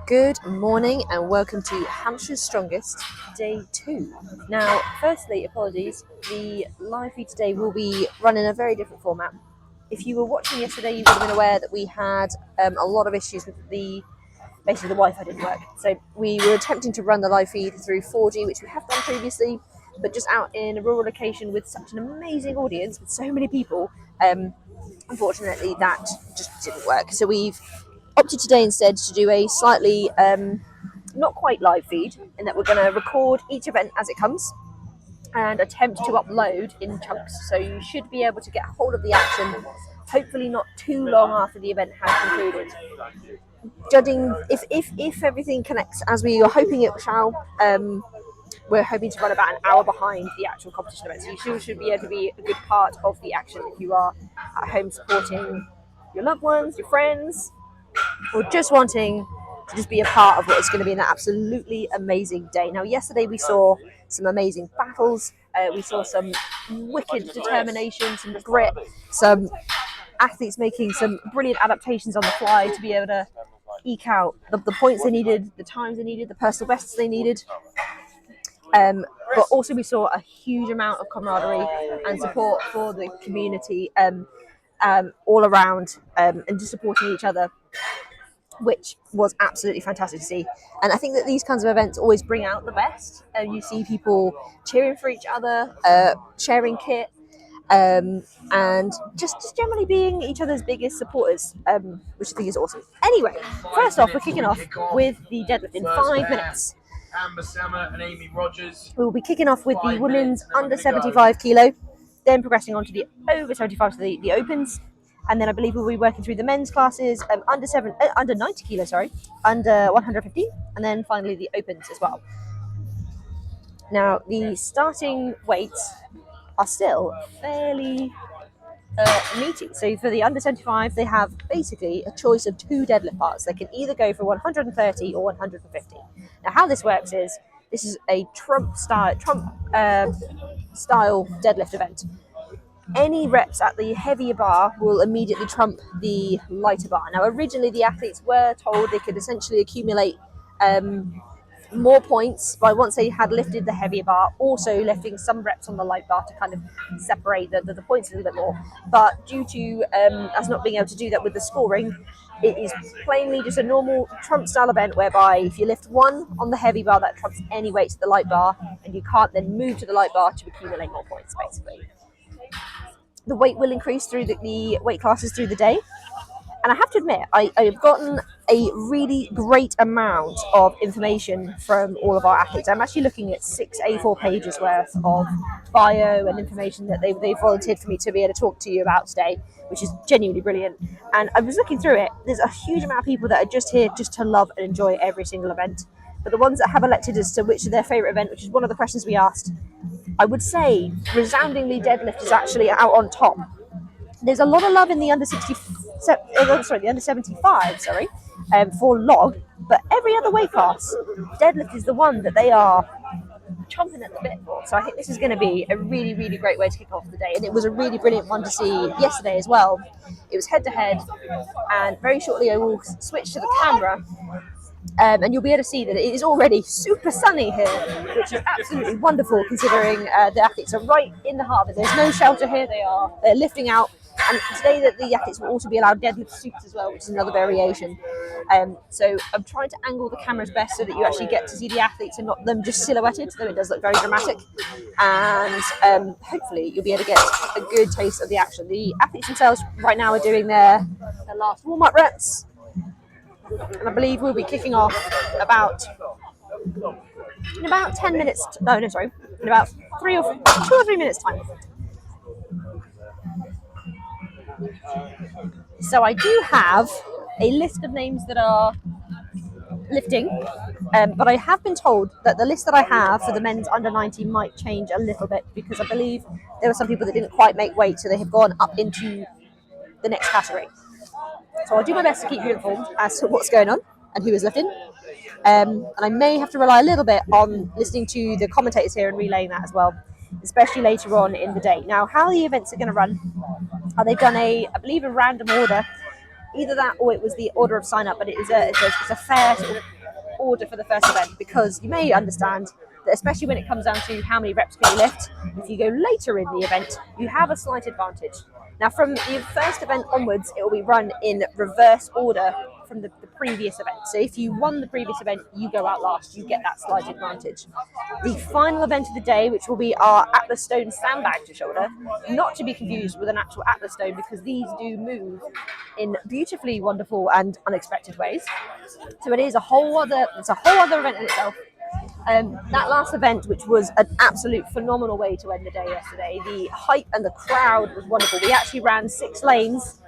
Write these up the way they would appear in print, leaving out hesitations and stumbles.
Good morning and welcome to Hampshire's Strongest, Day 2. Now, firstly, apologies, the live feed today will be run in a very different format. If you were watching yesterday, you would have been aware that we had a lot of issues with basically the Wi-Fi didn't work. So we were attempting to run the live feed through 4G, which we have done previously, but just out in a rural location with such an amazing audience, with so many people, unfortunately that just didn't work. So we've opted today instead to do a slightly not quite live feed, in that we're going to record each event as it comes and attempt to upload in chunks. So you should be able to get hold of the action, hopefully not too long after the event has concluded. Judging if everything connects as we are hoping it shall, we're hoping to run about an hour behind the actual competition event. So you should be able to be a good part of the action if you are at home supporting your loved ones, your friends, or just wanting to just be a part of what is going to be an absolutely amazing day. Now, yesterday we saw some amazing battles. We saw some wicked determination, some grit, some athletes making some brilliant adaptations on the fly to be able to eke out the points they needed, the times they needed, the personal bests they needed. But also we saw a huge amount of camaraderie and support for the community all around, and just supporting each other, which was absolutely fantastic to see. And I think that these kinds of events always bring out the best. You see people cheering for each other, sharing kit, and just generally being each other's biggest supporters, which I think is awesome. Anyway, first off, we're kicking off with the deadlift in 5 minutes. And Amy Rogers. We'll be kicking off with the women's under 75 kilo, then progressing on to the over 75, so the opens. And then I believe we'll be working through the men's classes, under 90 kilos, under 115, and then finally the opens as well. Now, the starting weights are still fairly meaty. So for the under 75, they have basically a choice of 2 deadlift parts. They can either go for 130 or 150. Now, how this works is this is a Trump style deadlift event. Any reps at the heavier bar will immediately trump the lighter bar. Now, originally the athletes were told they could essentially accumulate more points by once they had lifted the heavier bar, also lifting some reps on the light bar to kind of separate the points a little bit more. But due to us not being able to do that with the scoring, it is plainly just a normal Trump style event whereby if you lift 1 on the heavy bar, that trumps any weight to the light bar, and you can't then move to the light bar to accumulate more points, basically. The weight will increase through the weight classes through the day. And I have to admit, I've gotten a really great amount of information from all of our athletes. I'm actually looking at 6 A4 pages worth of bio and information that they've volunteered for me to be able to talk to you about today, which is genuinely brilliant. And I was looking through it. There's a huge amount of people that are just here just to love and enjoy every single event. But the ones that have elected as to which is their favourite event, which is one of the questions we asked, I would say resoundingly deadlift is actually out on top. There's a lot of love in the under 75, for log, but every other weight class, deadlift is the one that they are chomping at the bit for. So I think this is going to be a really, really great way to kick off the day. And it was a really brilliant one to see yesterday as well. It was head to head, and very shortly I will switch to the camera. And you'll be able to see that it is already super sunny here, which is absolutely wonderful considering the athletes are right in the heart of it. There's no shelter here. They're lifting out. And today that the athletes will also be allowed deadlift supers as well, which is another variation. So I'm trying to angle the cameras best so that you actually get to see the athletes and not them just silhouetted, though it does look very dramatic. And hopefully you'll be able to get a good taste of the action. The athletes themselves right now are doing their last warm-up reps. And I believe we'll be kicking off in about 10 minutes. In about 2 or 3 minutes time. So I do have a list of names that are lifting, but I have been told that the list that I have for the men's under 90 might change a little bit, because I believe there were some people that didn't quite make weight, so they have gone up into the next category. So I'll do my best to keep you informed as to what's going on and who is lifting. And I may have to rely a little bit on listening to the commentators here and relaying that as well, especially later on in the day. Now, how the events are going to run, they've done I believe a random order. Either that or it was the order of sign up, but it's a fair sort of order for the first event, because you may understand that, especially when it comes down to how many reps can you lift, if you go later in the event, you have a slight advantage. Now, from the first event onwards, it will be run in reverse order from the previous event. So if you won the previous event, you go out last, you get that slight advantage. The final event of the day, which will be our Atlas Stone sandbag to shoulder, not to be confused with an actual Atlas Stone, because these do move in beautifully wonderful and unexpected ways. So it's a whole other event in itself. That last event, which was an absolute phenomenal way to end the day yesterday, the hype and the crowd was wonderful. We actually ran 6 lanes,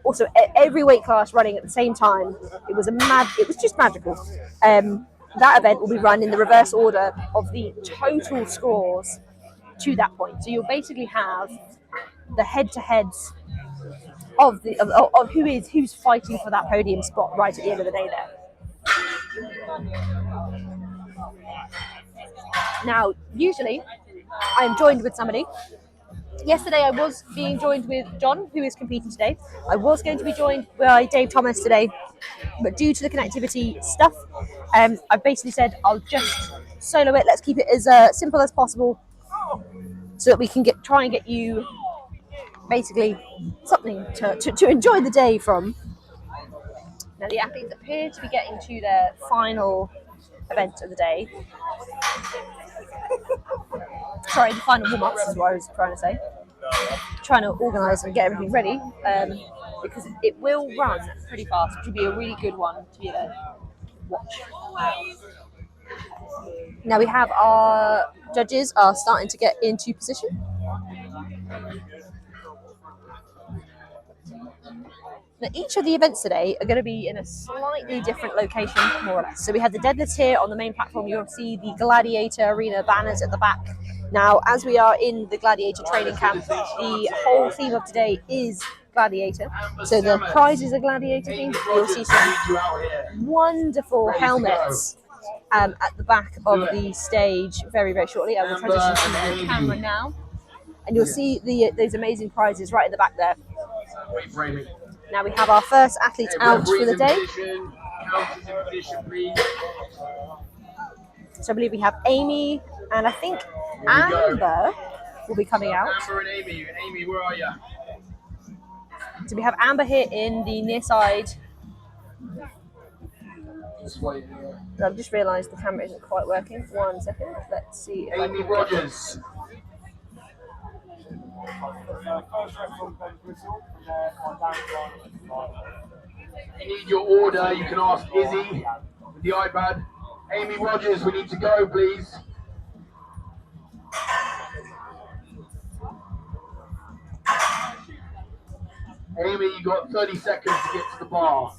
also every weight class running at the same time. It was just magical. That event will be run in the reverse order of the total scores to that point. So you'll basically have the head-to-heads of who's fighting for that podium spot right at the end of the day there. Now, usually, I am joined with somebody. Yesterday, I was being joined with John, who is competing today. I was going to be joined by Dave Thomas today, but due to the connectivity stuff, I basically said I'll just solo it. Let's keep it as simple as possible, so that we can try and get you basically something to enjoy the day from. Now, the athletes appear to be getting to their final event of the day. Sorry, the final warm-ups is what I was trying to say. Trying to organise and get everything ready, because it will run pretty fast, which will be a really good one to be able to watch. Now we have our judges are starting to get into position. Now, each of the events today are going to be in a slightly different location, more or less. So we have the deadlifts here on the main platform. You'll see the Gladiator Arena banners at the back. Now, as we are in the Gladiator training camp, the whole theme of today is Gladiator. So the prizes are Gladiator themed. You'll see some wonderful helmets at the back of the stage very, very shortly. I will transition to the camera now. And you'll see those amazing prizes right at the back there. Now we have our first athletes out for the day. So I believe we have Amy and I think Amber will be coming out. Amber and Amy. Amy, where are you? So we have Amber here in the near side. I've just realised the camera isn't quite working. 1 second. Let's see. If Amy Rogers. If you need your order, you can ask Izzy with the iPad. Amy Rogers, we need to go, please. Amy, you got 30 seconds to get to the bar.